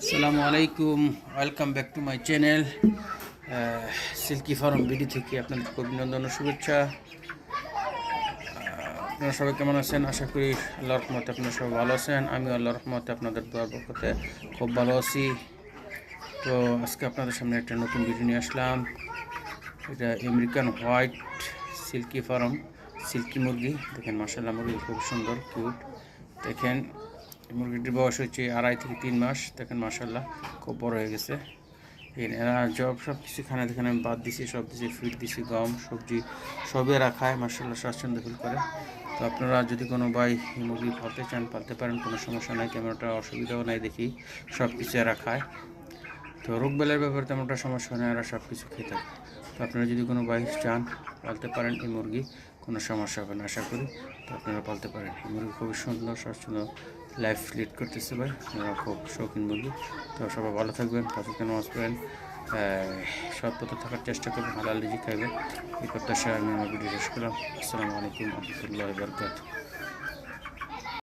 আসসালামু আলাইকুম, welcome back to my channel silky farm BD থেকে আপনাদেরকে অভিনন্দন ও শুভেচ্ছা। আপনারা সবাই কেমন আছেন? আশা করি আল্লাহর রহমতে আপনারা সবাই ভালো আছেন। আমি আল্লাহর রহমতে আপনাদের দোয়ার বরকতে খুব ভালো আছি। তো আজকে আপনাদের সামনে একটা নতুন ভিডিও নিয়ে আসলাম। এটা American white silky farm, silky মুরগি। দেখেন মাশাআল্লাহ, মুরগি খুব সুন্দর কিউট। দেখেন মুরগিটির বয়স হচ্ছে 2.5 থেকে 3 মাস। দেখেন মাশাআল্লাহ খুব বড় হয়ে গেছে। এরা সব কিছু খানা দেখেন আমি বাদ দিছি, সব দিছি ফিড দিছি, গম সবজি সবই এরা খায়। মাশাআল্লাহ স্বাচ্ছন্দ্য ফিল করে। তো আপনারা যদি কোনো ভাই মুরগি পালতে চান পালতে পারেন, কোনো সমস্যা নাই, তেমনটা অসুবিধাও নাই। দেখি সব কিছু এরা খায়। তো রোগবেলার ব্যাপারে তেমনটা সমস্যা নেই, এরা সব কিছু খেয়ে থাকে। তো আপনারা যদি কোনো ভাই চান পালতে পারেন এই মুরগি, কোনো সমস্যা হবে না আশা করি। তো আপনারা পালতে পারেন। এই মুরগি খুবই সুন্দর স্বাচ্ছন্দ্য লাইফ লিড করতেছে ভাই, আপনারা খুব শৌখিন মুরগি। তো সবাই ভালো থাকবেন, পাঁচকে নামাজ পড়েন, সৎ পথে থাকার চেষ্টা করবেন, হালাল রিজিক খাইবেন। এই প্রত্যাশায় আমি আমার ভিডিও শেষ করলাম। আসসালামু আলাইকুম রহমতুল্লাহি ওয়া বারাকাতুহু।